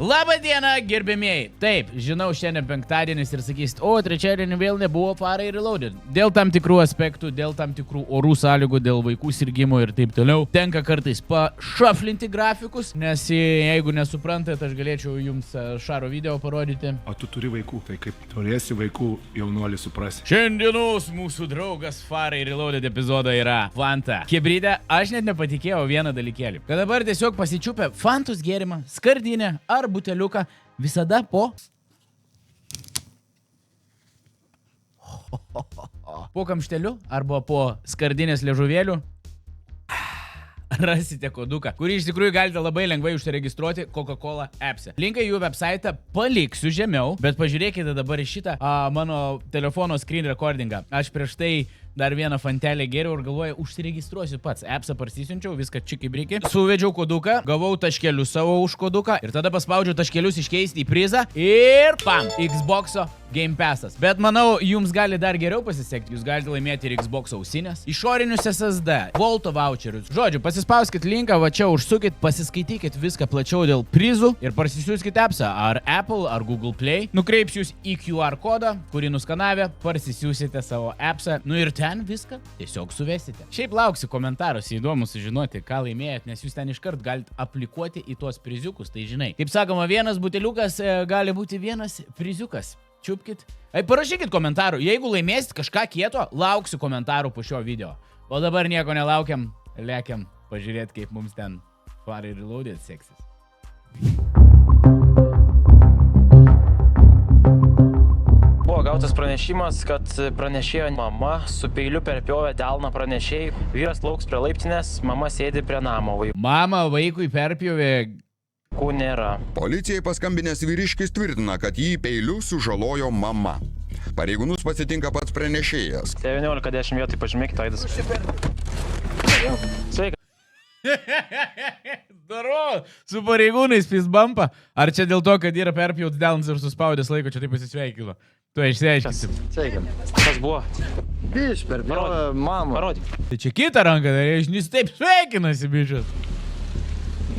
Labą dieną, gerbėmieji. Taip, žinau, šiandien penktadienis ir sakysit, o trečiadienį vėl nebuvo Farai Reloaded. Dėl tam tikrų aspektų, dėl tam tikrų orų sąlygų, dėl vaikų sirgimo ir taip toliau. Tenka kartais pašaflinti grafikus, nes jeigu nesuprantat, aš galėčiau jums Šaro video parodyti. O tu turi vaikų, tai kaip turėsi vaikų, jaunuolį suprasi. Šiandienos mūsų draugas Farai Reloaded epizodą yra Fanta. Kebrytė, aš net nepatikėjau vieną dalykėlį. Kad dabar tiesiog pasičiupę Fantos gėrimą, skardinę ar buteliuką, visada po kamšteliu arba po skardinės liežuvėliu rasite koduką, kurį iš tikrųjų galite labai lengvai užsiregistruoti Coca-Cola appse. Linką jų website paliksiu žemiau, bet pažiūrėkite dabar šitą mano telefono screen recordingą. Aš prieš tai dar vieną fantelę geriau ir galvoju, užsiregistruosiu pats. Appsą parsisiunčiau, viską čiki briki. Suvedžiau koduką, gavau taškelius savo už koduką ir tada paspaudžiau taškelius iškeisti į prizą ir pam, Xbox'o Game Passas. Bet manau, jums gali dar geriau pasisekti. Jūs galite laimėti ir Xbox ausinės, išorinius SSD, Volto voucherius. Žodžiu, pasispauskit linką, va čia užsukit, pasiskaitykit viską plačiau dėl prizų ir parsisiųskit appsą, ar Apple, ar Google Play. Nukreips jūs į QR kodą, kurį nuskanavę, parsisiųsite savo appsą. Nu ir ten viską tiesiog suvesite. Šiaip lauksiu komentarus, įdomu sužinoti, ką laimėjot, nes jūs ten iškart galite aplikuoti į tuos priziukus, tai žinai. Kaip sakoma, vienas buteliukas gali būti vienas priziukas. Čiupkit. Parašykit komentarų. Jeigu laimėsit kažką kieto, lauksiu komentarų po šio video. O dabar nieko nelaukiam, lekiam pažiūrėti, kaip mums ten Farai Reloaded seksis. Buvo gautas pranešimas, kad pranešėjo mama su peiliu perpjovė delną pranešėjai. Vyras lauks prie laiptinės, mama sėdi prie namo. Mama vaikui perpjovė. Ko nėra. Policijai paskambinęs vyriškis tvirtina, kad jį peiliu sužalojo mama. Pareigūnus pasitinka pats pranešėjas. 19:10 vietoj pažymėkite aidas. Sveika. Daro, su pareigūnais fistbumpą. Ar čia dėl to, kad yra perpjautas delnas ir suspaudęs laiko, čia taip pasisveikino? Tu išsiaiškinsim. Sveikim. Kas buvo? Biš, perpjovė mamą. Parodyk. Tai čia kitą ranką, tai jis taip sveikinasi, bišas.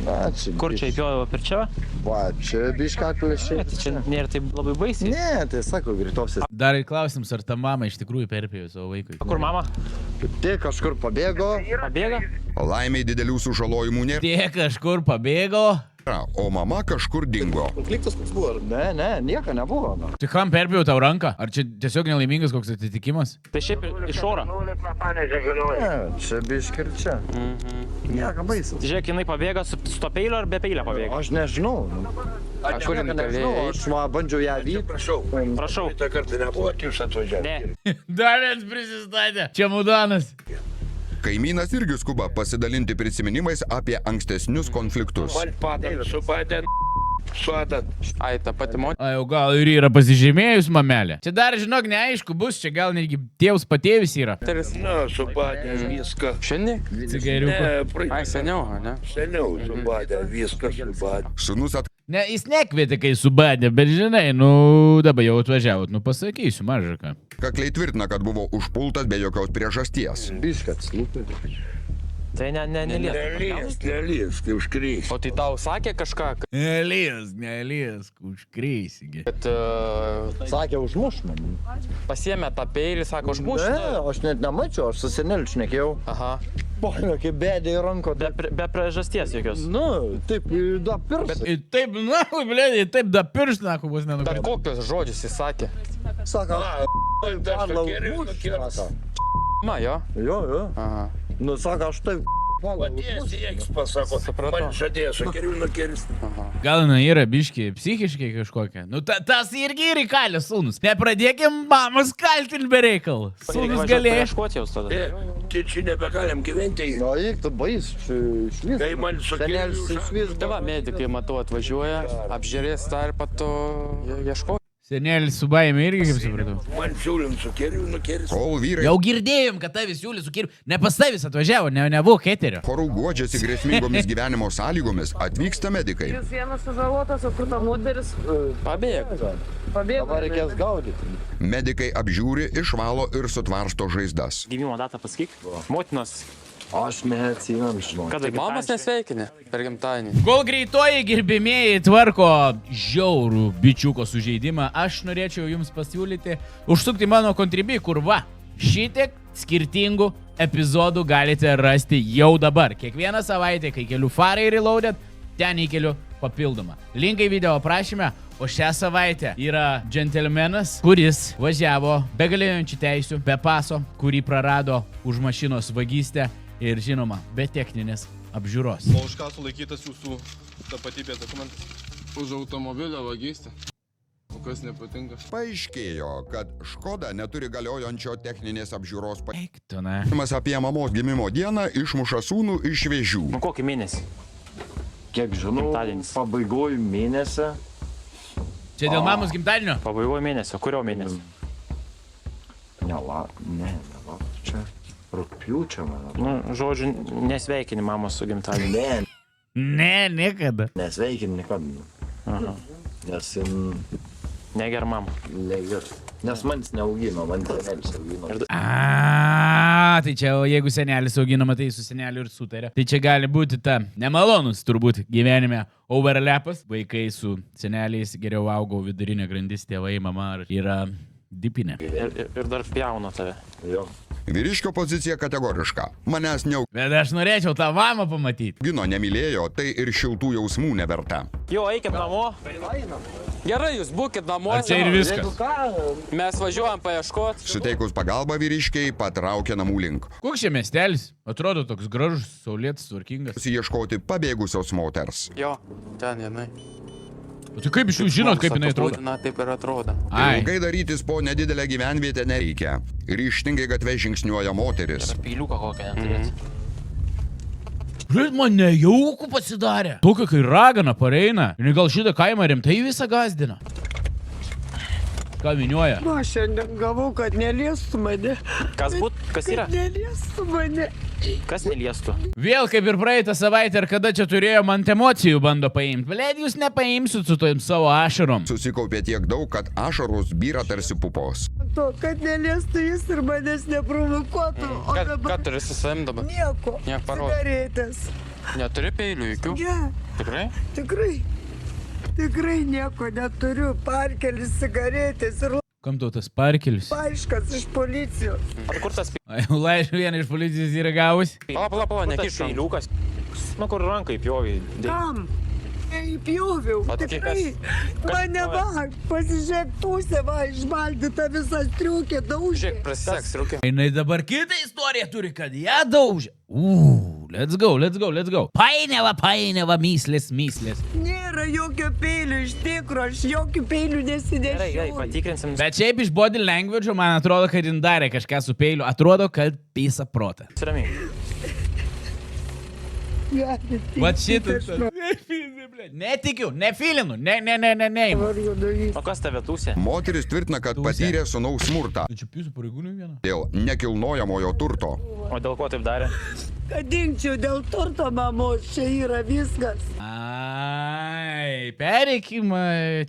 Na, čia Kur čia įpjovė per čia? Va, čia biškaklišiai. Tai čia nėra taip labai baisiai. Ne, tai sako, greitosios. Dar klausims, ar ta mama iš tikrųjų perpjovė savo vaikui. Kur mama? Tie kažkur pabėgo. Pabėga? Laimiai didelių sužalojimų nėra, Tie kažkur pabėgo. o mama kažkur dingo. Kliktas koks buvo? Ne, nieko nebuvo. No. Tai kam perpjovė tau ranką? Ar čia tiesiog nelaimingas koks atitikimas? Tai šiaip iš oro. Ne, čia biškir čia. Nieko baisus. Žiūrėk, jinai pabėga su to peilio ar be peilio pabėga? Aš nežinau. Aš nieko nežinau. Aš bandžiau ją vyti. Prašau. Tą kartą nebuvo, jūs atvažiavę. Ne. Dar net prisistatė. Čia Mudanas. Kaimynas irgi skuba pasidalinti prisiminimais apie ankstesnius konfliktus. Man padant, subadant, suadant. Ai, ta pati moteris. Ai, o gal ir yra pasižymėjus mamelė? Čia dar, žinok, neaišku bus, čia gal netgi tėvus patėvis yra. Na, subadant viską. Šiandien? Cigariuką. Ai, seniau, ne? Seniau subadant viską, subadant. Sūnus Ne, jis nekvietė, kai subadė, bet žinai, nu, dabar jau atvažiavot, nu pasakysiu, mažaką. atkakliai tvirtina, kad buvo užpultas be jokios priežasties. Biškas, lūpė. Tai neliesk. Neliesk, tai užkrės. O tai tau sakė kažką, Neliesk, užkreisigi. kad Sakė, užmuš man. pasiėmė tą peilį, sako, užmuš. Ne, aš net nemačiau, aš su seneliu šnekėjau. Aha. Poina, kaip bėdė į ranko. Be priežasties jokios. Nu, taip, da pirštai. Taip, na, blėdė, taip da piršt, na, bus Bet nenukreipta. kokius žodžius jis sakė? Sako, parla geriau užmuš. nukirst. Sako. Ma, jo. Jo. Aha. Nu, sako, aš taip. Padės, jeigu pasako, Supratau. man žadėjo, sakeriu nukirsti. Gal jinai yra biški psichiškai kažkokia? Nu, tas irgi yra įkalęs sūnus. Nepradėkim mamos kaltinti be reikalų. Sūnus galėjo. Ieškoti jau tada. Tai čia nebegalim gyventi. Nu, eik, tu bais, išvis. Kai man sakė, Senelis išvis. Tai va, medikai, matau, atvažiuoja, apžiūrės tą ir pato ieško. Senelis su baime irgi, kaip supratau. man siūlim sakeriu nukirsti. Kol vyrai Jau girdėjom, kad tavis siūlys su kiriu. Ne pas tavis atvažiavo, nebuvo keterio. chorų guodžiasi grėsmingomis gyvenimo sąlygomis, atvyksta medikai. Jūs vienas sužalotas, o kur ta moteris Pabėg. pabėgo. Dabar reikės gaudyti. Medikai apžiūri, išvalo ir sutvarsto žaizdas. Gimimo datą pasakyk. Motinos Aš neatsimenu, žinau. Kada Mamas nesveikini per gimtadienį. Kol greitoji gerbimieji tvarko žiaurų bičiuko sužeidimą, aš norėčiau jums pasiūlyti užsukti mano kontribį, kur va, šitiek skirtingų epizodų galite rasti jau dabar. Kiekvieną savaitę, kai keliu farai reloaded, ten įkeliu papildomą. Linkai video aprašyme, o šią savaitę yra džentelmenas, kuris važiavo be galiojančių teisių, be paso, kurį prarado už mašinos vagystę ir žinoma, be techninės apžiūros. O už ką sulaikytas jūsų tapatybės dokumentas? Už automobilio vagystę. O kas nepatinka? Paaiškėjo, kad Škoda neturi galiojančio techninės apžiūros Eiktona. pažymas apie mamos gimimo dieną išmuša sūnų iš vėžių. Nu kokį mėnesį? Kiek žinau, Gimtadienis. pabaigoj mėnesį. Čia dėl mamos gimtadienio? Pabaigoje mėnesio. Kurio mėnesio? Ne, čia rugpjūčio, man. Nu, žodžiu, nesveikini mamos su gimtadieniu. Ne, Ne, niekada. nesveikin niekada. Aha. Nes jin Neger mama. neger. Nes manis neaugino, man senelis augino. Tai čia, o jeigu senelis auginama, tai su seneliu ir sutarė. Tai čia gali būti ta nemalonus turbūt gyvenime overlapas. Vaikai su seneliais geriau augo vidurinė grandis, tėvai, mama yra dipinė. Ir dar pjauna tave. Jo. Vyriškio pozicija kategoriška. Manęs Bet aš norėčiau tą mamą pamatyti. neaugino, nemylėjo, tai ir šiltų jausmų neverta. Jo, eikit namo. Gerai, jūs būkit namo. Ar čia ir viskas? Mes važiuojam paieškoti. Suteikus pagalbą vyriškiai patraukė namų link. Koks čia miestelis? Atrodo toks gražus, saulėtas, tvarkingas. Ieškoti pabėgusios moters. Jo, ten jinai. O tai kaip iš jų žinot, kaip jinai atrodo? Na, taip ir atrodo. Ai, Ilgai darytis po nedidelę gyvenvietę nereikia. Ryžtingai gatvė žingsniuoja moteris. Pyliuką kokią neturėt. žiūrėt, man nejaukų pasidarė. Tokia, kai ragana pareina. Ir gal šitą kaimą rimtai visą gazdina. Ką minioja? Nu, aš šiandien gavau, kad neliestų mane. Kas būt? Kas yra? Neliestų mane. Kas neliestų? Vėl kaip ir praeitą savaitę, ir kada čia turėjom ant emocijų bando paimti. Blėd, jūs nepaimsit su tojim savo ašarom. Susikaupė tiek daug, kad ašaros byra tarsi pupos. To, kad neliestų jis ir manęs neprovokuotų. O Ką dabar turi su savim dabar? nieko. Nieko parodo. Cigaretės. Neturi peilių jokių? Ne, Tikrai? tikrai. Tikrai nieko neturiu. Parkelis, cigaretės ir Kam tau tas parkelis? laiškas iš policijos. Kur tas Laišką vieną iš policijos yra gavus. Pala, nekišau. peiliukas? Nu, kur rankai pjovai. Kam? Įpjoviau, O tai tikrai. kas- Mane va, pasižiūrėk pusę, va, išbaldyta visą striukę, daužė. Žiūrėk, prasiseks, rūkė. Jinai dabar kitą istoriją turi, kad ją daužė. Let's go, let's go, let's go. Painiava, myslės. Nėra jokio peilio iš tikro, aš jokių peilių Gerai, nesinešiu. patikrinsim. Bet šiaip iš body language, man atrodo, kad jin darė kažką su peiliu. Atrodo, kad pisa protą. Siramiai. Vat šitas. Netikiu, nefilinu, ne. O kas tave tūsė? Moteris tvirtina, kad patyrė sūnaus smurtą Čia pisų pareigūnų vieną. dėl nekilnojamojo turto. O dėl ko taip darė? Kad dinkčiau dėl turto mamos, čia yra viskas. Ai, pereikimą,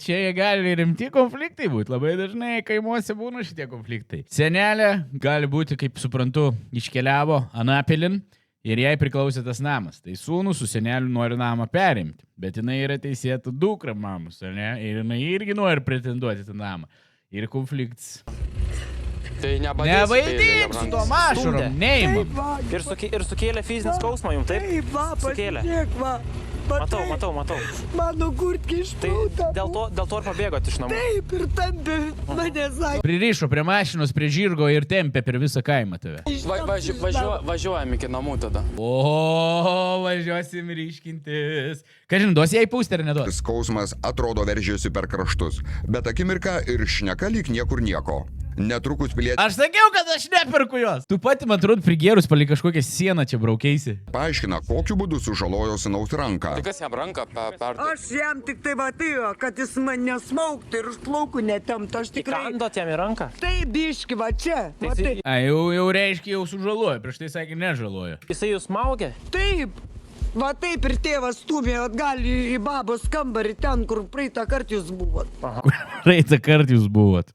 čia gali rimti konfliktai būti. Labai dažnai kaimuose būna šitie konfliktai. Senelė, gali būti, kaip suprantu, iškeliavo Anapilin ir jai priklausė tas namas. Tai sūnus su seneliu nori namą perimti. Bet jinai yra teisėta dukra mamos, ne? Ir jinai irgi nori pretenduoti tą namą. Ir konfliktas. Tai Nevaidink su to mašarom, neimam. Taip, va, Ir sukėlė fizinį skausmą jums, taip? taip, va, Sukėlė. pasižiūrėk, va. Matau. Mano kurtki Tai išplauta. dėl to ir pabėgot iš namų. Taip, ir tampė mane sakė. Pririšo prie mašinos, prie žirgo ir tempė per visą kaimą tave. Važiuojam iki namų tada. O, važiuosim ryškintis. Ką žinai, duosi jai pūsti ar neduosi? Skausmas atrodo veržėsi per kraštus, bet akimirką ir šneka lyg niekur nieko. Netrukus pilietė Aš sakiau, kad aš neperku jos. Tu pati, man atrodo, prigėrus palei kažkokią sieną čia braukeisi. paaiškina, kokiu būdu sužalojo sūnaus ranką. Tai kas jam ranką per... Aš jam tik tai matėjau, kad jis mane smauktų ir už plaukų netemtų. Aš tikrai... Įkandot jam į ranką? Taip, biški, va čia. Va, Tai taip. A, jau reiškia, jau sužalojo. Prieš tai sakė, nežalojo. Jisai jūs maugė? Taip. Va taip ir tėvas stumė atgal į babos kambarį ten, kur praeitą kartą jūs buvot. Praeitą kartą jūs buvot.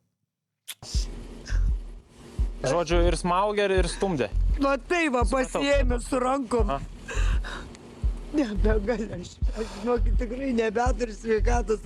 Žodžiu, ir smaugė, ir stumdė. Va tai va pasiėmė su rankom. Nebegali, aš žinokit, tikrai nebeturiu sveikatos.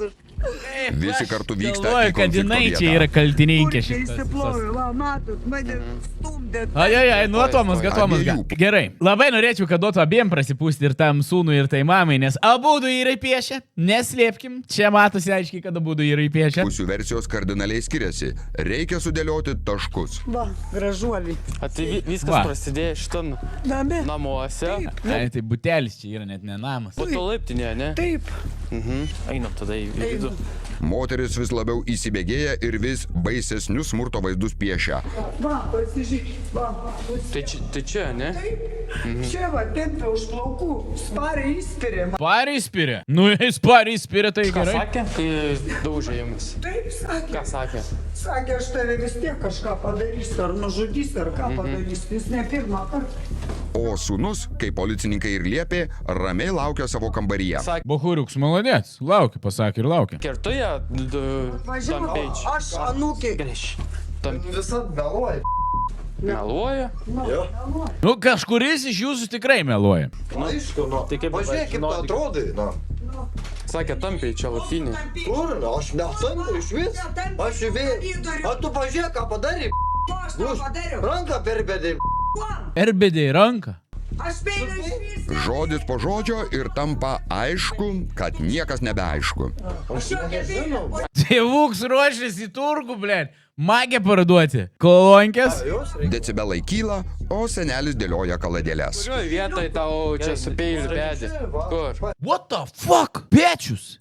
Visi kartu vyksta Galvoju, į kad konflikto jinai čia vietą. yra kaltininkė Kurčiai šitas. įsiploviau, va, matot, mane stumdė. Ai, nuo Tomas, Tomas. Abiejų. Gerai. Labai norėčiau, kad duotų abiem prasipūsti ir tam sūnui, ir tai mamai, nes abudu yra įpiešę. Neslėpkim, čia matosi aiškiai, kad abudu yra įpiešę. Pusių versijos kardinaliai skiriasi. Reikia sudėlioti taškus. Va, gražuoliai. A tai viskas Va. prasidėjo šitam Name. namuose. Ai, tai butelis čia yra net ne namas. Po to laiptinėje, ne? Taip. Einam tada į vidų. Moteris vis labiau įsibėgėja ir vis baisesnius smurto vaizdus piešia. Va, pasižiūrėk. Va, Tai čia, ne? čia va, tempia už plaukų. Spariai įspirė. Parį įspirė. Nu, jis parį įspirė, tai Ką gerai. sakė, kai daužė jums? Taip, sakė. Ką sakė? Sakė, aš tave vis tiek kažką padarysiu, ar nužudysiu, ar ką padarysiu. Jis ne pirmą kartą. O sūnus, kaip policininkai ir liepė, ramiai laukia savo kambaryje. Sakė, Bohuriuks, maladėts. Laukia, pasakė ir laukia. kertoje tam Važiavau, peičiui. aš anūkį. Grįž. Tam Visad meluoji. meluoja. Nu, kažkuris iš jūsų tikrai meluoja. Aišku, nu. Tai kaip Pažiūrėk, kaip tu atrodai, nu. Sakė, tampiai čia lapinė. Kur, nu, aš nesampiu iš vis. Aš įvėjau. O tu pažiūrėk, ką padarė. Aš tą padariau. Ranką perbėdai. Erbėdė į ranką. Aš peiliu iš vis. Žodis po žodžio ir tampa aišku, kad niekas nebeaišku. Aš jo nepeiliu. Tėvuks ruošiasi į turgų, blėt. Magę parduoti. Kolonkės. Decibelai kyla, o senelis dėlioja kaladėlės. Kurioj vietoj tau čia su peiliu bedė? Kur? What the fuck? Pečius.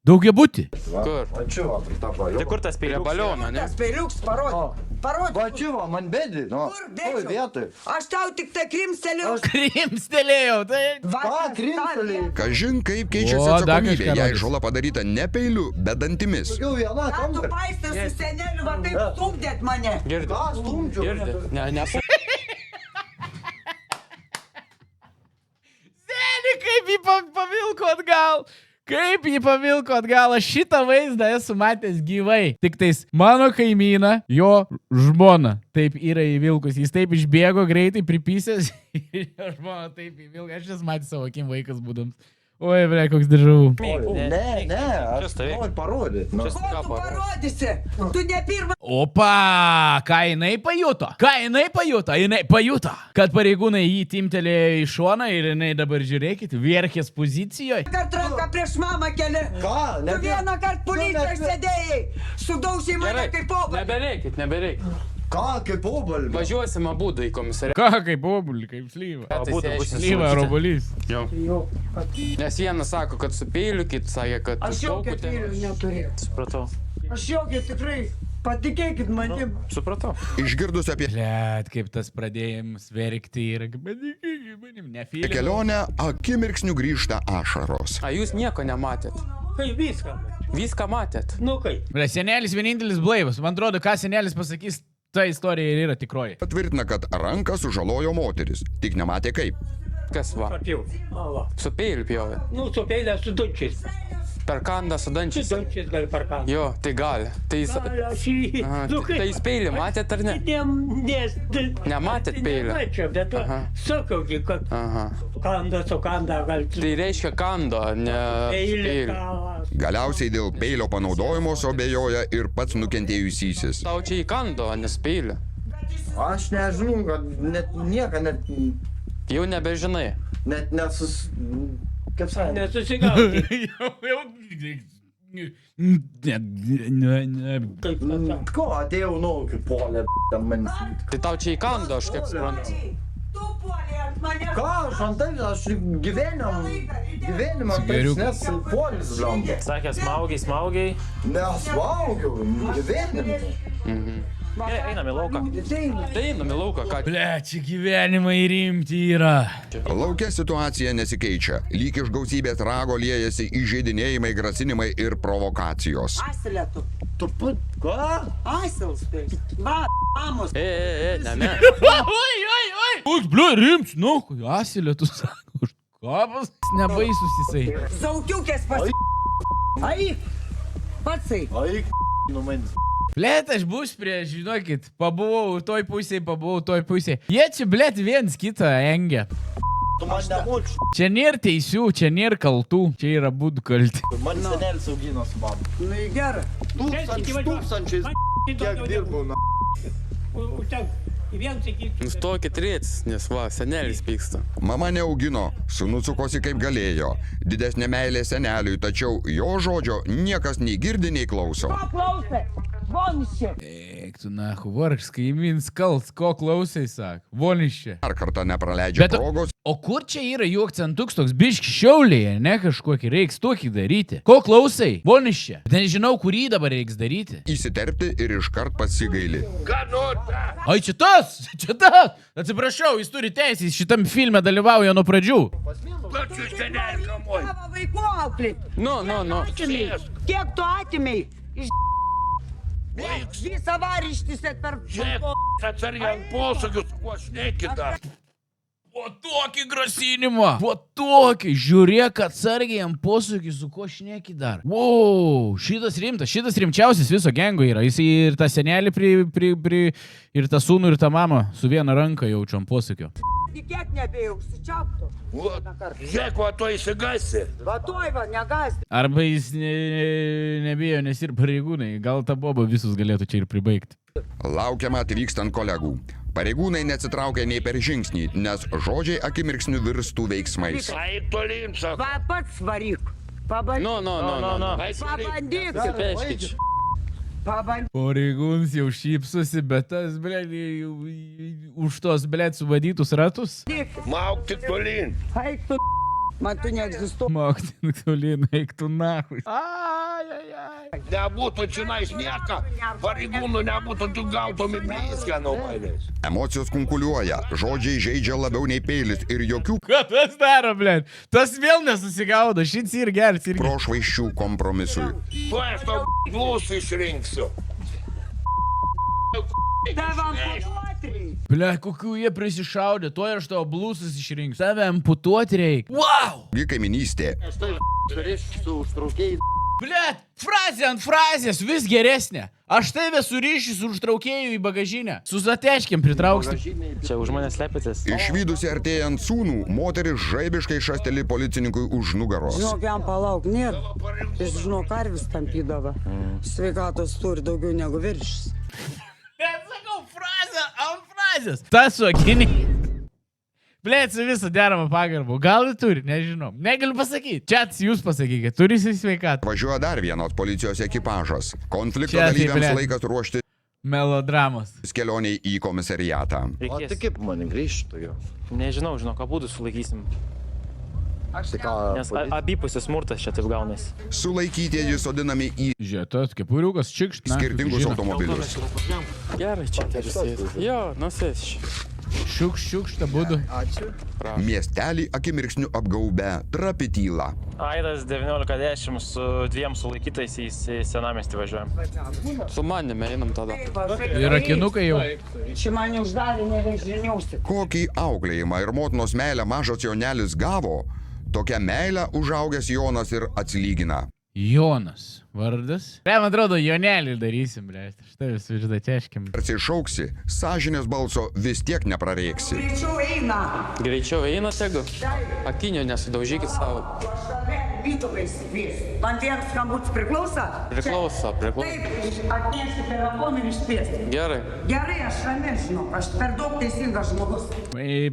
Daugiabutį. Kur? Va čia va, prie tą Tai balioną. kur tas Prie peiliukas? baliono, ne? Tas peiliuks parodė. Va Parodė. čia va, man bedė, nu. Kur Toj dėčiau? vietoj. Aš tau tik tai krimsteliu. Krimstelėjau. Tai... Ką krimsteliai? Kažin kaip keičiasi O, dar atsakomybė, kažką jei rodys. žala padaryta ne peiliu, bet dantimis. Daugiau viena Ką tu kambarį. paistai su seneliu, va taip stumdėt mane. Girdi. Ką stumdžiu? Girdi. Ne. Seni, kaip jį pavilko atgal. Kaip jį pavilko atgal. Aš šitą vaizdą esu matęs gyvai. Tik tais mano kaimyną, jo žmona taip yra įvilkus. Jis taip išbėgo greitai, pripysęs. Ir jo žmona taip įvilko. Aš jas matęs savo akim vaikas būdams. Oi, ble, koks diržavų. Ne, aš stovėk. noriu parodyti. Nu. Ko tu parodysi? Tu ne pirmą. Opa, ką jinai pajuto? Jinai pajuto, kad pareigūnai jį timtelėjo į šoną ir jinai dabar žiūrėkit, vierkės pozicijoje. Kart ranką prieš mamą keli. Ką? Tu vieną kartą policijos sėdėjai. Sudaužai mane kaip obalį. Nebereikit. Ką, kaip obalį? Važiuosim abudu į komisariatą. Ką, kaip obulį, kaip slyva. Abudu būsim Slyva, sulaikyti. robolys. Jo. Nes vienas sako, kad su peiliu, kitas sakė, kad Aš jokio peilio neturėjau. Supratau. Aš jokio tikrai. Patikėkit manim. Supratau. Išgirdus apie Blet, kaip tas pradėjimas verkti yra. Manim, nefilė. kelionę, akimirksniu grįžta ašaros. A jūs nieko nematėt? Kaip viską. Viską matėt? Nu kaip. Ble, senelis vienintelis blaivas. Man atrodo, ką senelis pasakys, ta istorija ir yra tikroji. Patvirtina, kad ranką sužalojo moteris, tik nematė kaip. Kas va? Papjau. Va. Su peiliu pjovė. Nu, su peilė su dančiais. Per kandą su Su dančiais. dančiais gali per ką. Jo, tai gali. Tai jis... Aš jį... Aha, Nu, tai jūs peilį matėt ar ne? Nematėt peilio? Nemačiau, bet Aha. sakau, kad Aha. su kanda gali... Tai reiškia kando, ne su Peilį peiliu. ką... Galiausiai dėl peilio panaudojimo suabejoja ir pats nukentėjusysis. Tau čia į kando, o ne su peiliu. Aš nežinau, kad net nieko, Jau nebežinai. net nesus... Kaip sakė? Nesusigauti. Kaip pasakė. Ko, atėjau, nu, kaip polė, ten manis. Tai tau čia į kando, aš kaip suprantu. Tu puolė ant manęs. Ką, aš ant tai, aš gyvenimą Sigariukas. nes polis, blemba. Sakė, smaugiai. Nesvaugiau, gyvenimą. Einam į lauką. Tai einam į lauką, ką čia. Ble, čia gyvenimai rimti yra. Lauke situacija nesikeičia. Lyg iš gausybės rago liejasi įžeidinėjimai, grasinimai ir provokacijos. Asilė tu. Tu put, ką? Asils tai. Va, mamos. Ne. Oi. Uš, ble, rimts, nu, asilė, tu sako, už kapas, nebaisus jisai. Zaukiukės pas... Ai. Patsai. Ai, nu manis. Blet, aš būsiu prieš, žinokit, pabuvau toj pusėje. Jie čia, blet, viens kitą engia. Tu man nemulč. Čia nėra teisių, čia nėra kaltų, čia yra būdų kalti. Man senelis augino su babu. Nu į gerą. Tūkstančiais kiek dirbau, na. Nustokit rėtis, nes va, senelis pyksta. Mama neaugino, sūnus sukosi kaip galėjo. Didesnė meilė seneliui, tačiau jo žodžio niekas nei girdi, nei klauso. Eik tu nahu, vargš, kaimins kalts, ko klausai, sak. Voniščia. Dar kartą nepraleidžia progos. O kur čia yra jų akcentuks toks biški šiaulėje, ne kažkokį reiks tokį daryti? Ko klausai? Voniščia. Bet nežinau, kurį dabar reiks daryti. Įsiterpti ir iškart pasigaili. Ai, čia tas! Atsiprašau, jis turi teisę, jis šitam filme dalyvauja nuo pradžių. Savo vaikų auklėt. Nu. Kiek tu atimei? Iš visą varištis per... Po tokį grasinimą. Po tokį. Žiūrėk, atsargiai ant posūkį, su ko šneki dar. Wow, šitas rimtas, šitas rimčiausias viso gengo yra. Jis ir tą senelį ir tą sūnų, ir tą mamą su viena ranka jaučiu ant posūkio. Kiek nebėjau, sučiaptų. Žiūrėk, va, tu įsigasi. Va, tuoj va, negasti. Arba jis nebijo, nes ir pareigūnai. Gal tą bobą visus galėtų čia ir pribaigti. Laukiama atvykstant kolegų. Pareigūnai neatsitraukia nei per žingsnį, nes žodžiai akimirksniu virstų veiksmais. Eik tolyn, sako. Va, pats varyk. Pabandyk. Nu. Pabandyk. Peškič. Pabandyk. Pareigūns jau šypsosi, bet tas, blėt, už tos, blėt, suvadytus ratus. Mauk tik tolyn. Eik tu. Man tu neegzistuoji. Mokti, tolyn, eik tu nahui. Nebūtų čionais nieko. Pareigūnų nebūtų, tu gautum į blizkę nuo manęs. Emocijos kunkuliuoja, žodžiai žaidžia labiau nei peilis ir jokių Ką tas daro, blėt? Tas vėl nesusigaudo, šits ir geras ir... prošvaisčių kompromisui. Tu aš tau glūsų išrinksiu. Tave amputuoti. Ble, kokių jie prisišaudė, to aš tavo blusus išrinks. Tave amputuoti reik. Wow! Gi kaiminystė. Aš tai surišsiu užtraukėjai. Blet, frazė ant frazės vis geresnė. Aš tave surišiu su užtraukėju į bagažinę. Su zateškiam pritrauksim. Čia už mane slepiatės. Išvydusi artėjant sūnų, moteris žaibiškai šasteli policininkui už nugaros. Žinok, jam palauk, nėra. Jis, žinok, karvis tampydavo. Sveikatos turi daugiau negu viršis. Bet sakau, frazė ant frazės. Tas su akiniai. Blet, su visą deramą pagarbą. Gal ir turi, nežinau. Negaliu pasakyti. Čiats, jūs pasakykite, turi sveikatą. Važiuoja dar vienas policijos ekipažas. Konflikto Čia tai, dalyviams blet. laikas ruošti Melodramas. kelioniai į komisariatą. O tai kaip man grįžtų jo? Nežinau, žinok, ką būdų sulaikysim. Tai ką? Nes abipusis smurtas čia taip gaunasi. Sulaikytieji sodinami į Žiūrėtas, kepuriukas, čikšt. skirtingus automobilius. Gerai, čia sėdi. Jo, nusės. Šiukšta būdu. Ačiū. Miestelį akimirksniu apgaubę trapi tyla. Aidas 19:10 su dviem sulaikytaisiais į senamiestį važiuojam. Su manimi einam tada. Ir akinukai jau. Čia mane uždarė, nebežiniausi. Kokį auklėjimą ir motinos meilę mažas Jonelis gavo, tokią meilę užaugęs Jonas ir atsilygina. Jonas. Vardas? Man atrodo, Jonelį darysim, blėt. Štai vis ždateškim. Atsišauksi, sąžinės balso vis tiek neprareiksi. Greičiau eina. Greičiau eina, tegu. Akinio nesudaužykit savo. Vytuvai svies. Man vienas skambutis priklauso? Priklauso. Taip, atnešti telefoną ir išspiesti. Gerai. Gerai, aš ramiai žinau, aš per daug teisingas žmogus.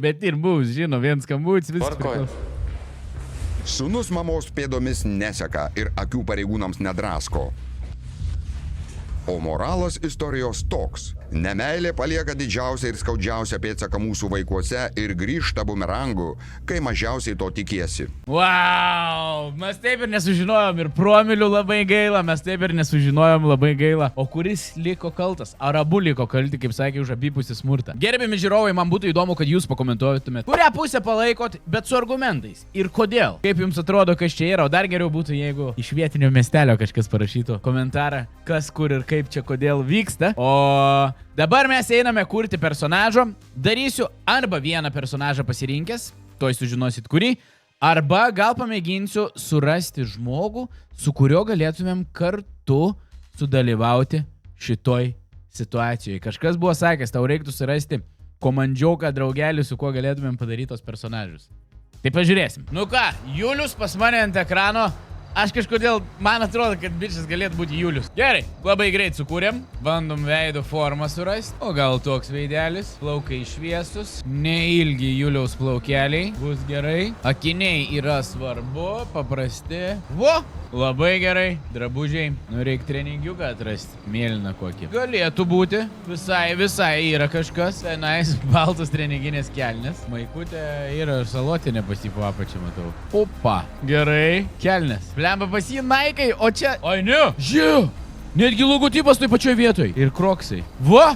Bet ir bus, žino, viens skambutis, viskas Tvarkoj. priklauso. Sūnus mamos pėdomis neseka ir akių pareigūnams nedrasko. O moralas istorijos toks. Nemeilė palieka didžiausią ir skaudžiausią pėdsaką mūsų vaikuose ir grįžta bumerangu, kai mažiausiai to tikiesi. Wow, mes taip ir nesužinojom ir promilių labai gaila, mes taip ir nesužinojom labai gaila. O kuris liko kaltas? Ar abu liko kalti, kaip sakė, už abipusį smurtą? Gerbiami žiūrovai, man būtų įdomu, kad jūs pakomentuotumėt, kurią pusę palaikot, bet su argumentais. Ir kodėl? Kaip jums atrodo, kas čia yra? O dar geriau būtų, jeigu iš vietinio miestelio kažkas parašytų komentarą, kas, kur ir kaip čia, kodėl vyksta. O dabar mes einame kurti personažo. Darysiu arba vieną personažą pasirinkęs, toj sužinosit kurį, arba gal pamėginsiu surasti žmogų, su kuriuo galėtumėm kartu sudalyvauti šitoj situacijoje. Kažkas buvo sakęs, tau reiktų surasti komandžioką draugelį, su kuo galėtumėm padaryti tos personažus. Tai pažiūrėsim. Nu ką, Julius pas mane ant ekrano. Aš kažkodėl, man atrodo, kad bičias galėtų būti Julius. Gerai, labai greit sukūrėm. Bandom veido formą surasti. O gal toks veidelis. Plaukai šviesus. Neilgi Juliaus plaukeliai. Bus gerai. Akiniai yra svarbu. Paprasti. Vo! Labai gerai. Drabužiai. Nu, reikia treningiuką atrasti. Mėlyną kokį. Galėtų būti. Visai yra kažkas. Tenais baltos treninginės kelnes. Maikutė yra salotinė pasipo apačią, matau. Opa. Gerai. Kelnes. Lemba pas jį Naikai, o čia... Oi, ne! Žiūrėjau! Netgi logotipas toj pačioj vietoj. Ir kroksai. Va!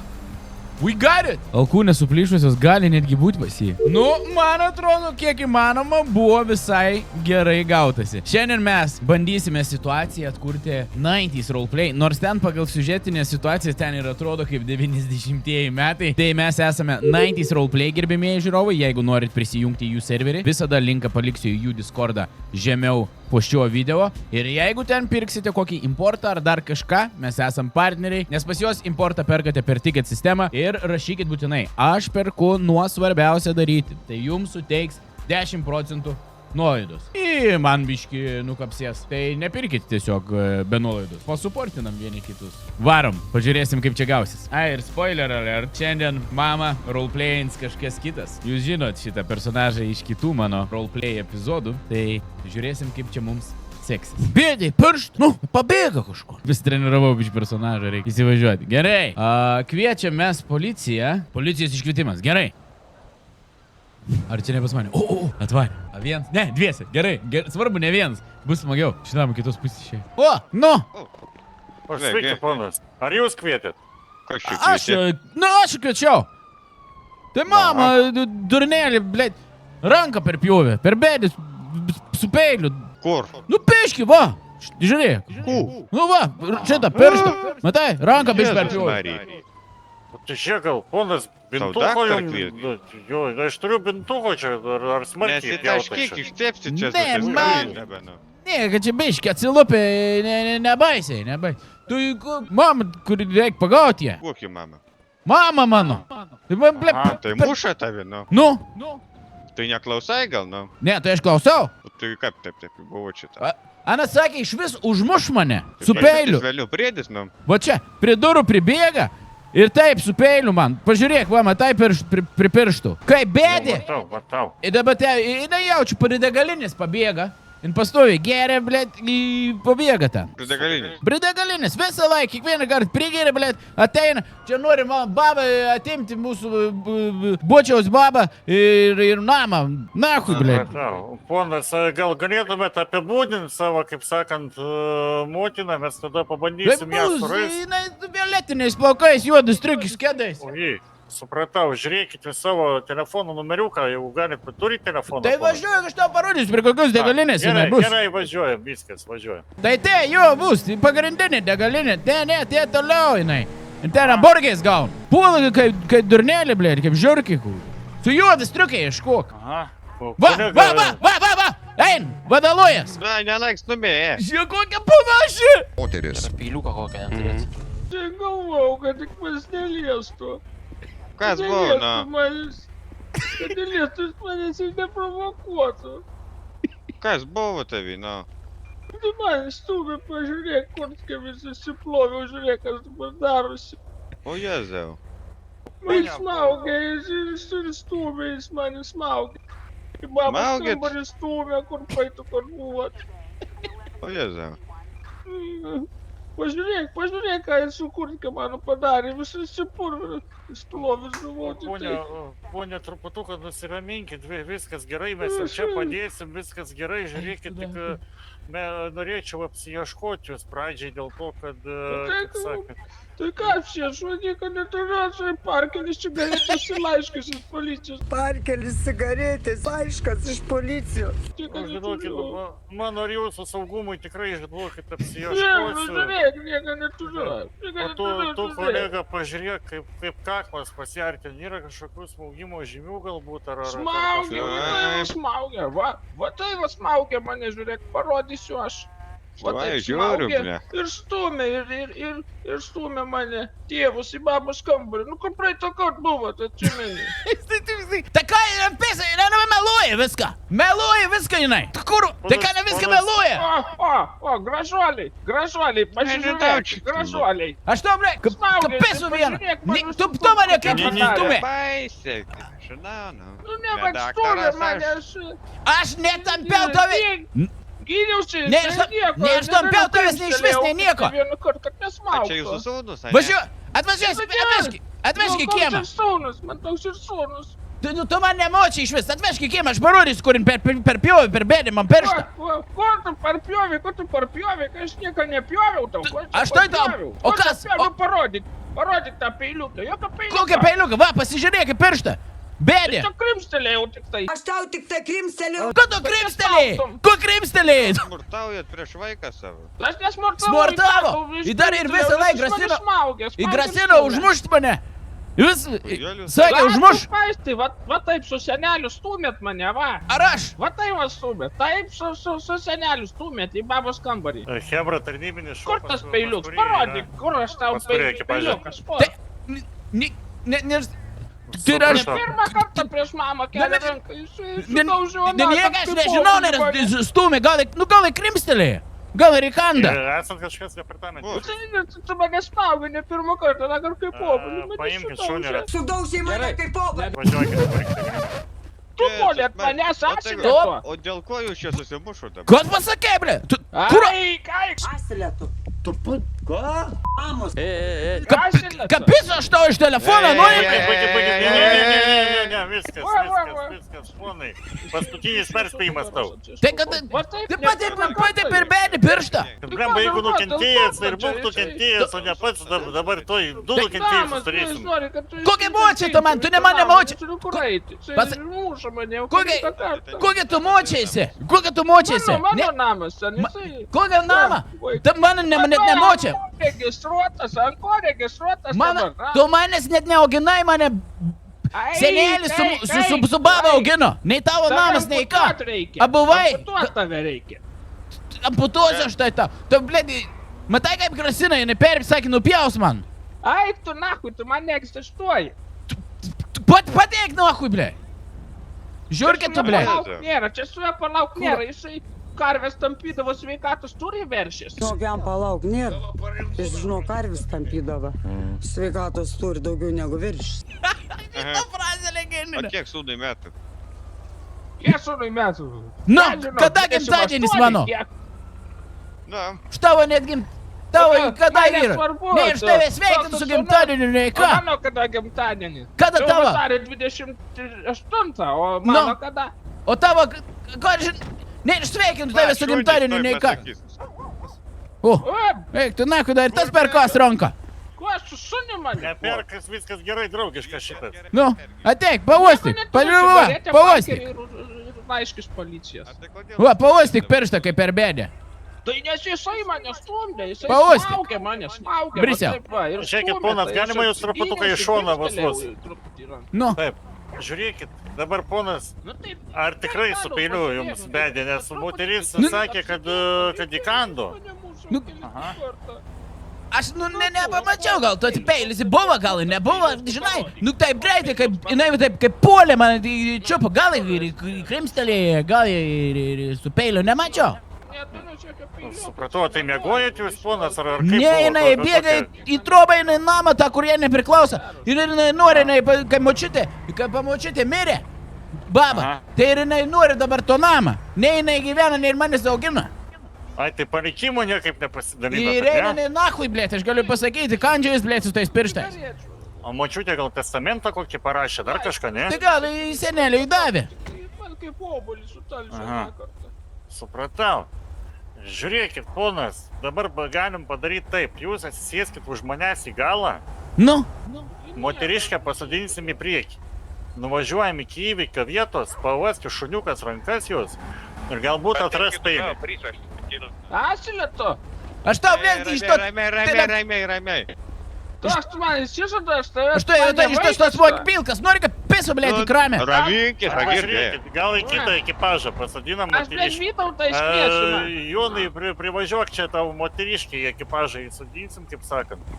We got it! Alkūnės suplyšusios gali netgi būti pas jį. Nu, man atrodo, kiek įmanoma buvo visai gerai gautasi. Šiandien mes bandysime situaciją atkurti 90s roleplay. Nors ten pagal siužetinę situaciją ten ir atrodo kaip 90-ieji metai. Tai mes esame 90s roleplay gerbėmėjai žiūrovai. Jeigu norit prisijungti į jų serverį, visada linką paliksiu į jų Discordą žemiau po šiuo video. Ir jeigu ten pirksite kokį importą ar dar kažką, mes esam partneriai, nes pas juos importą perkate per ticket sistemą ir rašykit būtinai, aš perku nuo svarbiausia daryti. Tai jums suteiks 10% nuolaidos. Ir man biški nukapsės. Tai nepirkit tiesiog be nuolaidos. Pasuportinam vieni kitus. Varom, pažiūrėsim kaip čia gausis. Ir spoiler alert, šiandien mama roleplayins kažkas kitas. Jūs žinot šitą personažą iš kitų mano roleplay epizodų. Tai žiūrėsim kaip čia mums seksis. Bėdai, piršt, nu, pabėga kažkur. Vis treniravau biškį personažą, reikia įsivažiuoti. Gerai, kviečiam mes policiją. Policijos iškvietimas, gerai. Ar čia ne pas mane? Atvarė. Vienas? Ne, dviesi. Gerai. Svarbu, ne vienas. Bus smagiau. Šitam kitos pusės išėjo. O, nu. Sveiki, ponas. Ar jūs kvietėt? Aš kviečiau. Tai mama, durnėlį, blėt, ranką perpjovė. Per bėdį, su peiliu. Kur? Nu, piški, va. Žiūrėk. Nu, va, šitą pirštą. Matai, ranką biškį perpjovė. Tai čia gal, ponas, bintuko jums, aš turiu bintuko čia, ar smarkiai pjauta čia. Ne, man, ne, kad čia biškį atsilupė, nebaisiai. Tu, mama, kuri reikia pagauti ją. Kokį mamą? Mama mano. Tai muša tavi, nu. Nu. Tai neklausai gal, nu. Ne, tai aš klausau. Tai kaip taip, buvo šitą. Ana sakė, iš vis užmuš mane, su peiliu. Vėliau priedis, nu. Va čia, prie durų pribėga. Ir taip, su peiliu man. Pažiūrėk, va, matai prie pirštų. Kaip bėdė. Matau. Ir dabar jinai jaučiu, prie degalinės pabėga. Ir pastoviai geria, blėt, pabėga ten. Prie degalinės. Prie degalinės. Visą laiką, kiekvieną kartą prigeria, blėt, ateina. Čia nori man babą atimti mūsų bočiaus babą ir namą. Nahui, blėt. Ponas, gal galėtumėt apibūdinti savo, kaip sakant, motiną, mes tada pabandysim ją surasti. Jinai violetiniais plaukais, juodus triukis kėdais. Oi, supratau, žiūrėkite savo telefono numeriuką, jeigu galite, turi telefoną. Tai važiuoju, aš tau parodysiu, prie kokios degalinės jinai bus. Gerai, važiuojam, viskas, važiuojam. Tai jo bus, pagrindinė degalinė, te toliau jinai. Ir ten hamburgeriais gaun. Puola kaip durnelė, blėt, kaip žiurkį. Su juodas triukiai ieškok. Aha. Va, ein, vadaluojas. Na, nelaiks numėję. Žiūrėk, kokia panaši. Moteris. Peiliuką kokią neturėt. Tai galvau, kad tik pas neliestų. Kas buvo, na? Kad neliestų manęs ir neprovokuotų. Kas buvo tavi, na? Tai man stūmė, pažiūrėk, kur visi susiploviau, žiūrėk, kas dabar darosi. O Jėzau. Man smaugė, jis stūmė, jis mane smaugė. Į mamos kambarį stūmė, kur paitų, kur buvo. O Jėzau. Pažiūrėk, ką jis sukurtkė mano padarė, visas supurvė, splovis žuvoti. Ponia, truputuką nusiraminkit, viskas gerai, mes ir čia padėsim, viskas gerai, žiūrėkit, tik norėčiau apsiieškoti jūs pradžiai dėl to, kad, kaip sakant. Tai ką apsiieškoti, nieko neturiu, aš parkelis čia galėtųsi laiškas iš policijos. Parkelis cigaretės, laiškas iš policijos. Žinokit, mano ir jūsų saugumui tikrai žinokit Ne, apsiieškosiu. nieko neturiu. Tu, kolega, pažiūrėk, kaip kaklas pasiartė, nėra kažkokių smaugimo žymių galbūt, ar... Smaugė, va tai va smaugė mane, žiūrėk, parodysiu aš. Va taip smaugė ir stumė, ir stumė mane tėvus į babos kambarį. Nu, kur praeitą kartą buvo, tai atsimeni. Tai ką, pisa, jinai meluoja viską. Meluoja viską jinai. Tai kur? Tai ką, ne viską meluoja? O, gražuoliai, pasižiūrėk, gražuoliai. Aš tau, ble, kapisu vieną. Tu mane kaip stumė. Nu, nebak stumė mane. Aš netampiau tave. Gyniausi, Ne, aš tampiau tavęs nei išvis, nei nieko. Vieną kartą, kad nesmaugtų. Čia jūsų sūnus, ar ne? Važiuoju, atvežk į kiemą. Man toks ir sūnus. Tu man nemoči iš vis, atvežk į kiemą, aš parodysiu, kur per pjovį, per bėdį man pirštą. Kur tu parpjovė, kai aš nieko nepjoviau tau? Aš tai tau, o kas? Parodyk tą peiliuką, jokio peiliuką. Kokią peiliuką? Va, pasižiūrėk į pirštą. Bėdė. Tu krimstelėjau tik tai. Aš tau tik tai krimstelėjau. Ko tu krimstelėjai? Ko krimstelėjai? Smurtaujat prieš vaiką savo. Aš nesmurtavau. Smurtavo. Ir visą laiką grasino. Grasino užmušt mane. Jūs sakė užmuš. Va taip su seneliu stumėt mane, va. Ar aš? Va taip va stumėt. Taip su seneliu stumėt į babos kambarį. Hebra tarnybinis šokas. Kur tas peiliuks? Parodyk, kur aš tau peiliukas. Tai yra aš... Pirmą kartą prieš mamą kelia ranką. Nieko aš nežinau, nes stumė, gal krimstelėjai. Gal ir įkanda. Esant kažkas departamente. Tu mane smaugai ne pirmą kartą, dar kaip pobūdį. Paimkit šunį. Sudaužė mane kaip pobūdį. Važiuokit. Tu polėt manęs asilėto. O dėl ko jūs čia susimušote? Ko tu pasakė, ble? Kur? Asilėto. Tu put, ko? Amos. Kapis aš tau iš telefono, nori? Ne, viskas, ponai. Paskutinis perspėjimas tau. Tai kad... Taip ir bėdį pirštą. Blemba, jeigu nukentėjęs, tai ir būk nukentėjęs, o ne pats dabar toj du nukentėjusius turėsim. Kokia močiai tu man, tu ne mane močiai. Kokia tu močiaisi? Kokia tu močiaisi? Mano namas, ten Kokią namą? Tu mane net nemočia. Ant ko registruotas? Tu manęs net neauginai, mane senelis su baba augino. Nei tavo namas, nei ką. Abuvai. Amputuot tave reikia. Amputuosiu aš tai tau. Tu, blėdi, matai kaip grasina, jinai sakė, nupjaus man. Eik tu nahui, tu man neegzistuoji. Pateik nahui, blė. Žiūrkit tu, blė. Čia su juo palauk nėra, jisai karvės tampydavo sveikatos turi veršės. Žinok, jam palauk nėra. Jis, žinok, karvės tampydavo. Sveikatos turi daugiau negu viršės. Šitą frazę legendinę. O kiek sūnui metų? Kiek sūnui metų? Nu, kada gimtadienis mano? Na. Štavo net Tavo kada yra? Ne, aš tave sveikinu su gimtadieniu, nei ką. Mano kada gimtadienis? Kada tavo? Vasario 28, o mano kada? O tavo, ką žinai? Ne, aš sveikinu tave su gimtadieniu, nei ką. O, eik, tu naku, dar ir tas perkas ranką. Ko aš su šuniu mane? Neperkas, viskas gerai, draugiškas šitas. Nu, ateik, pavostyk, pavostyk. Laiškis policijos. Va, pavostyk pirštą, kaip per bėdę. Tai nes jisai mane stumdė, jisai Pavostyk. smaugė mane, smaugė. Brisiau. Žiūrėkit, ponas, galima jūs truputuką į šoną vos. Nu. Taip, žiūrėkit, dabar ponas, ar tikrai su peiliu jums bedė, nes moteris sakė, kad įkando. Nu, aš, nepamačiau, gal tu peilis buvo, gal ir nebuvo, žinai, taip greitai, kaip puolė man į čiupą, gal ir krimstelėjo, gal ir su peiliu nemačiau. Supratau, tai mėgojat jūs, ponas, ar kaip buvo? Ne, jinai bėga į trobą, jinai namą tą, kur jie nepriklauso. Ir jinai nori, kai močiutė mirė, baba, tai ir jinai nori dabar to namą. Ne, jinai gyvena, ne ir manęs augina. Ai, tai palikimo niekaip nepasidalina. Ir eina nahui, blėt, aš galiu pasakyti, kandžiais, blėt, su tais pirštais. O močiutė gal testamentą kokį parašė, dar kažką, ne? Tai gal į senelį įdavė. Man kaip obuolį su talžiu. Supratau. Žiūrėkit, ponas, dabar galim padaryti taip. Jūs atsisėskit už manęs į galą. Nu? Moteriškę pasodinsim į priekį. Nuvažiuojam iki įvykio vietos, pavoskit šuniukas rankas jūs ir galbūt atras peilį. Asilėto. Aš tau, blėt, iš to... Ramiai. Tu aš tu man įsižadu, aš tave... Aš tai iš tos pilkas, nori, kad pisu, blėt, į kramę. Raminkis, Arba girdėjai. žiūrėkit, gal į kitą ekipažą pasadinam Aš prieš Vytautą iškviesiu. Jonai, privažiuok čia tavo moteriškį į ekipažą įsudinsim, kaip sakant.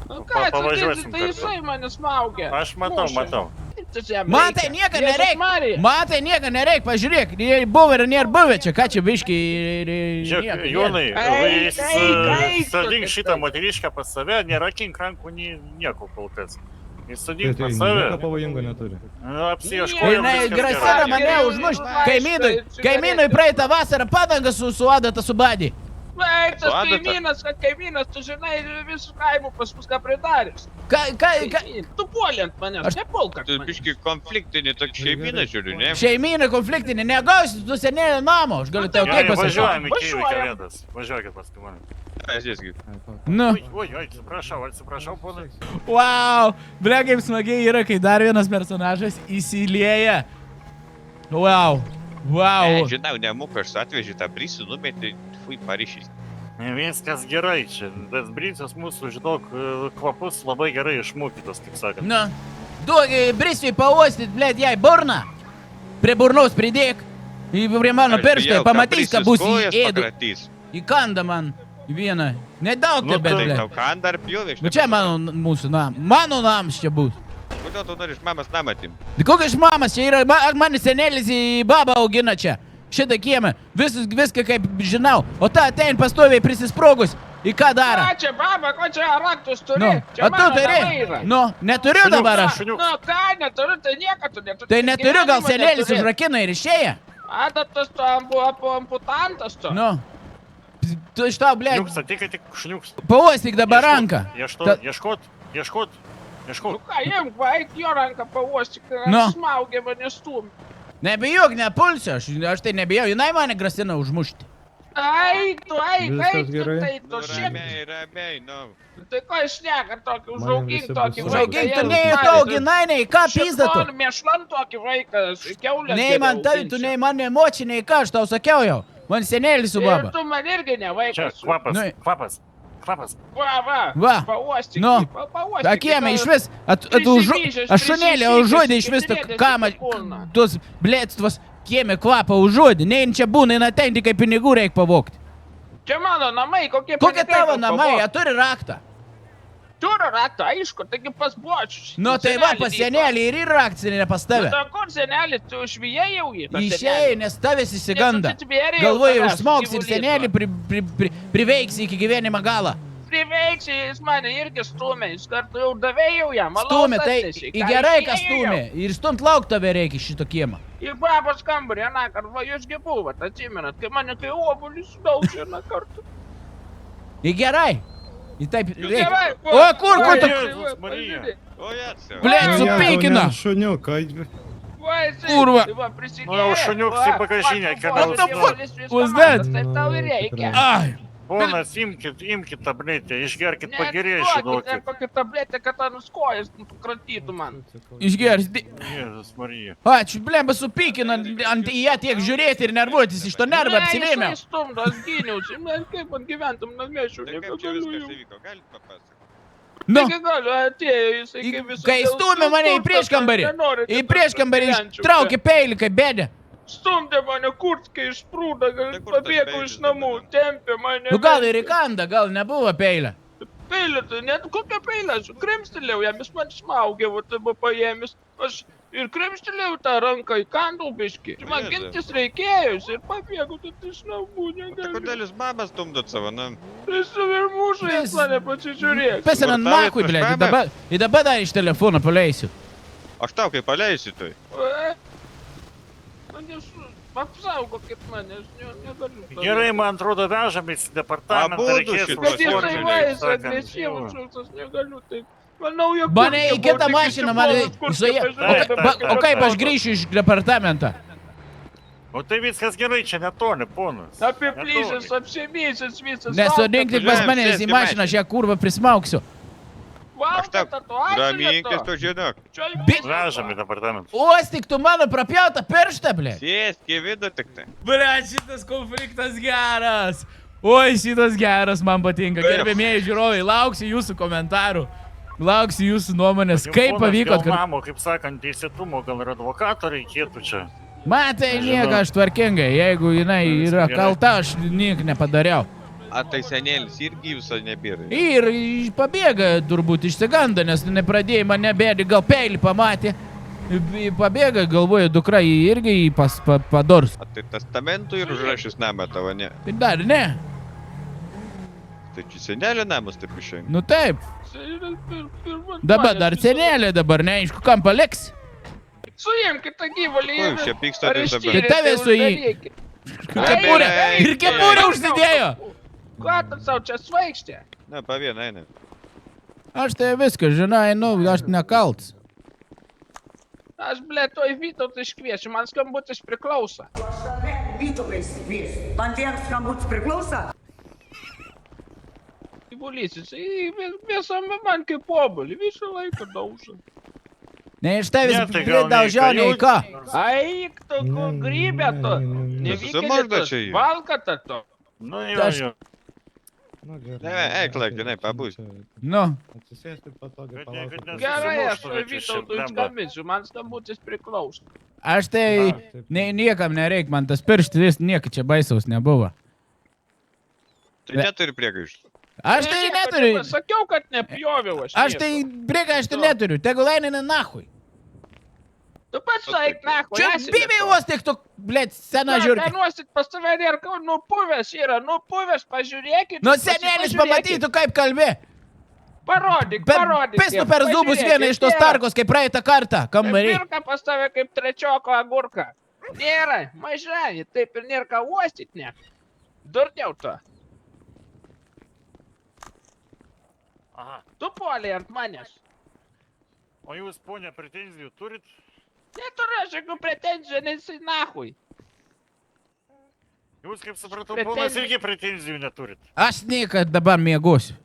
Nu ką, Pavažiuosim tai jisai mane smaugia. Aš matau. Matai, nieko nereik. Matai, nieko nereik, pažiūrėk. Buvo ir nėra buvę čia, ką čia biški. Žiūrėk, Jonai, sadink šitą moteriškę pas save, nerakink rankų nieko kol kas. Įsadink pas save. Nieko pavojingo neturi. Apsiieškojom. Jinai grasina mane užmušti. Kaimynui praeitą vasarą padangas su adata subadį. Tas kaimynas, tu žinai, visų kaimų pas mus ką pridarys. Tu puoli ant manęs, nepulk ant Tu manęs. biški konfliktinį tokį šeiminą žiūriu, ne? Šeimynai konfliktinį, negausi tu senėlio namo, aš galiu tau taip pasakyti. Važiuojam į įvykio vietas. Važiuokit paskui mane. Nu. Oi, atsiprašau, ponai. Wow, ble, kaip smagiai yra, kai dar vienas personažas įsilieja. Wow. Žinau, nemoku, aš atvežiu tą brisų, numetį, fui, paryšys. Viskas gerai čia, tas bricius mūsų, žinok, kvapus labai gerai išmokytas, kaip sakant. Nu, duok brisiui pauostyt, blėt, jai burną. Prie burnos pridėk. Prie mano pirštai, pamatys, kad bus įėdu. Įkanda man vieną. Nedaug tebe, blėt. Tau kanda ar pjovė? Bet čia mūsų nam. Mano nams čia bus. Kodėl tu nori iš mamas namą atim? Kokia iš mamas? Čia yra, mano senelis į babą augina čia. Šitą kiemą. Viską kaip žinau. O ta atein pastoviai prisisprogus. Į ką daro? Ką čia, baba, ko čia raktus turi? Nu, Čia o tu mano turi? namai yra. Nu, neturiu dabar aš. Nu, ką, neturiu, tai nieko tu neturi. Tai neturiu, gal senelis užrakino ir išėję? Adatas tu amputantas tu. Nu. Tu iš tau, blėt. Šniuksta, tik šniuksta. Pauostyk dabar ranką. Ieškot. Nu ką, imk, eik jo ranką pauostyk, Nu. smaugia mane stumi. Nebijok, nepulsiu, aš tai nebijau, jinai mane grasina užmušti. Eik, tu, Ramiai, nu. Tai ko išneka tokį, užaugink tokį vaiką. Užaugink, tu nei to auginai, nei ką pizdatų. Mėšlan tokį vaiką, kiaulės. Nei man tavi, tu nei man emocijai, nei ką, aš tau sakiau jau. Man senelis su baba. Ir tu man irgi ne vaikas. Čia, kvapas. Va, pauostyk. nu, akiemė iš vis, aš šunėlį užuodė iš vis tą kamą, tuos blėtstvos kiemė kvapą užuodė, nein čia būna, eina ten, tik kaip pinigų reik pavokti. Čia mano namai, kokie Kokie tavo namai, jie turi raktą? Turiu raktą, aišku, taigi pas bočius. Nu tai va, pas senelį ir yra raktas, ne pas tave. Nu, kur senelis, tu išvijai jau jį? Išėjai, nes tavęs įsiganda. Galvoju, užsmogs ir senelį priveiksi iki gyvenimo galą. Priveiksi, jis mane irgi stumė, jis kartu jau davėjau jam. Stumė, tai gerai, kas stumė. Ir stumt lauk tave reikia šito kiemą. Į babos kambarį, aną kartą, va, jūsgi buvot, atsimenat, kai mane kai obulis daužė aną kartą. Į gerai. Į taip reikia. Gerai, O, kur tu? O, jatsia. Blėt, supykina. Šuniuką. Kurva. Nu jau šuniuks į bagažinę, What's that? Taip tau ir reikia. Ai. Ponas, imkit tabletę, išgerkit pagerėję, žinokit. Kokią tabletę, kad tą nuskojas kratytų man. Išgers. Jėzus Marija. Ačiū, blemba, supykina ant į ją tiek žiūrėti ir nervuotis, iš to nervą apsivėmė. Jisai stumdas, gyniausi, kaip man gyventum namiešiu, Tai kaip čia viskas įvyko, galit papasakoti? Nu, Taigi galiu, atėjo jisai kaip visą... kai stumė mane į prieškambarį, traukė peilį kaip bėdė. Stumdė mane kurtkai išprūda, pabėgau iš namų, tempė mane. Nu gal ir įkanda, gal nebuvo peilio. Peilė, tai net kokią peilę, aš krimstelėjau jam, jis man smaugė, va tai buvo paėmęs. Aš ir krimstelėjau tą ranką įkandau biškį. Man gintis reikėjus ir pabėgau, tai iš namų negaliu. Kodėl jūs mamas stumdot savo namą? Tai su virmušai jis mane pasižiūrėk. Pesinant makui, blėt, į dabar dar iš telefono paleisiu. Aš tau kaip paleisiu tai. Apsaugokit mane, aš negaliu. Gerai, man atrodo, vežamės į departamentą, reikės Bet jisai vais agresyvus, aš negaliu taip. Manau, jie... Mane į kitą mašiną, o kaip aš grįšiu iš departamento? O tai viskas gerai, čia netoli, ponas. Apiplyšęs, apsimyšęs visas. Nesodink tik pas manęs į mašiną, aš ją kurvą prismauksiu. Aš tau, raminkis tu žinok. Vežam į departamentą. Uostyk tu mano prapjautą pirštą, blė. Sėsk į vidų tik tai. Blė, šitas konfliktas geras. Oi, šitas geras man patinka. Gerbėmėjai žiūrovai, lauksiu jūsų komentarų. Lauksiu jūsų nuomonės, kaip pavyko. Gal namo, kaip sakant, teisėtumo, gal ir advokato reikėtų čia. Matai, nieko aš tvarkingai. Jeigu jinai yra kalta, aš nieko nepadariau. A tai senėlis irgi viso nebėra. Ir pabėga turbūt išsiganda, nes nepradėjai mane bėdi, gal peilį pamatė. Pabėga, galvoja, dukra jį irgi padors. A tai testamentų ir užrašys namą tavo, ne? Tai dar ne. Tai čia senelio namas taip išeina. Nu taip. Dabar dar senelė, dabar neaišku, kam paliks. Suimkit tą gyvulį. Ko jūs čia pykstate dabar? Tai tave suimkit. Ir kepurę užsidėjo. Ką tu savo čia svaigštė? Na, pa vieną, eina. Aš tai viską, žinai, aš nekaltas. Aš, ble, toj Vytautą iškviečiu, man skambutis priklauso. Vytautą iškviesiu. Man vien skambutis priklauso? Gyvulys, jisai visame man kaip obulį, visą laiką daužo. Ne iš tavęs pridaužiau nei ką. Aik, tu kur grybė tu. Nevykėlė tu, valkata tu. Nu, jo. Eik, laikinai, pabūs. Nu. Gerai, aš Vytautą išskambinsiu, man skambutis priklauso. Aš tai niekam nereik, man tas pirštis nieko čia baisaus nebuvo. Tai neturi priekaištų. Aš tai neturiu. Sakiau, kad nepjoviau aš. Aš tai priekaištų neturiu, tegul eina nachui. Tu pats eik nachui. Čia bibijos tik tu, blėt, sena žiūrė. Nuosit pas tave ir nupuvęs yra, nupuvęs, pažiūrėkit. Nu senelis pamatytų, kaip kalbė. Parodyk. Pistų per zubus vieną iš tos tarkos, kaip praeitą kartą, kambarį. Pirka pas tave kaip trečioko agurka. Nėra, mažai, taip ir nėra ką uostyt net. Durniau to. Aha. Tu puoliai ant manęs. O jūs, ponia, pretenzijų turit? Neturiu aš jokių pretenzijų, nesi nachui. Jūs, kaip supratau, ponas irgi pretenzijų neturit. Aš niekad dabar miegosiu.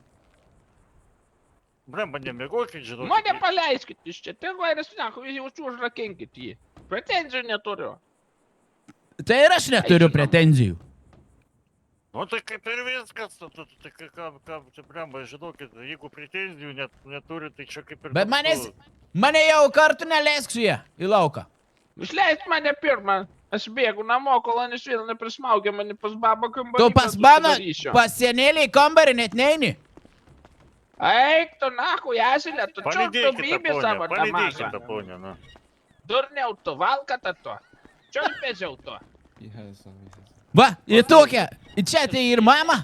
Blemba, nemiegokit, žinokit. Mane paleiskit iš čia, tegu eris nachui, jūs užrakinkit jį. Pretenzijų neturiu. Tai ir aš neturiu pretenzijų. Nu tai kaip ir viskas, tai ką čia blemba, žinokit, jeigu pretenzijų neturit, tai čia kaip ir... Bet mane jau kartu neleisk su jie į lauką. Išleisk mane pirmą, aš bėgu namo, kol anis vėl neprismaugia mane pas babą kambarį. Tu pas mano, pas senėlį į kambarį net neini. Eik tu nachui, esilė, tu čiūk tu bybį savo tą mažą. Palidėkite, ponia, nu. Durniau tu, valkata tu. Čiūk pėžiau tu. Va, į tokią, į čia tai ir mama.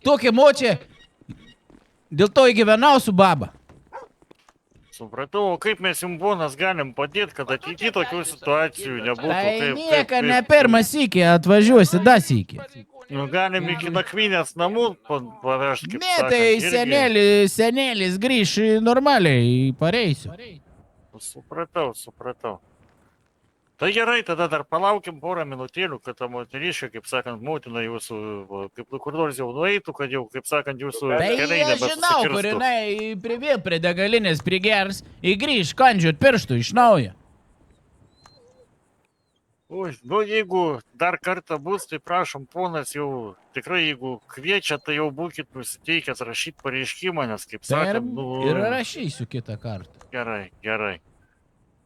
Tokią močią. Dėl to įgyvenau su baba. Supratau, o kaip mes jums, ponas, galim padėti, kad ateityje tokių situacijų nebūtų? Tai nieka ne pirmą sykį, atvažiuosi da sykį. Nu, galim iki nakvynės namų pavežti, kaip Ne, sakant, tai irgi. senelis grįš normaliai, pareisiu. Supratau. Tai gerai, tada dar palaukim porą minutėlių, kad ta moteriškė, kaip sakant, motina jūsų, kaip kur nors jau nueitų, kad jau, kaip sakant, jūsų keliai Tai aš žinau, kur jinai prie degalinės prigers, įgrįž kandžiot pirštų iš naujo. Ui, nu jeigu dar kartą bus, tai prašom, ponas, jau tikrai, jeigu kviečia, tai jau būkit nusiteikęs rašyti pareiškimą, nes, kaip sakant, Ir rašysiu kitą kartą. Gerai.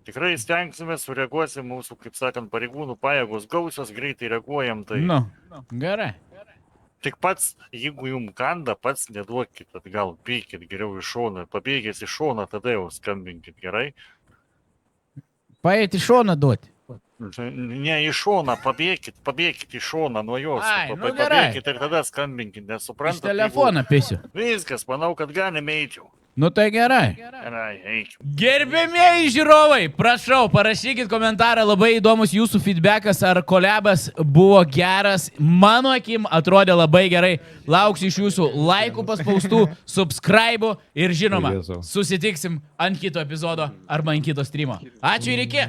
Tikrai stengsime, sureaguosim mūsų, kaip sakant, pareigūnų pajėgos gausios, greitai reaguojam. Tai... Nu, gerai. Tik pats, jeigu jums kanda, pats neduokit atgal, bėkit geriau iš šoną, pabėgęs iš šoną, tada jau skambinkit, gerai? Paėti iš šoną duoti. Ne iš šoną, pabėkit iš šoną nuo jos. Ai, nu gerai. Pabėkit ir tada skambinkit, nesuprantat. Iš telefoną pisiu. Viskas, manau, kad galime eiti jau. Nu tai gerai. Gerai, eikim. Gerbėmieji žiūrovai, prašau, parašykit komentarą, labai įdomus jūsų feedbackas, ar kolabas buvo geras. Mano akim atrodė labai gerai. Lauksiu iš jūsų laikų paspaustų, subscribe'ų ir žinoma, susitiksim ant kito epizodo arba ant kito streamo. Ačiū ir iki.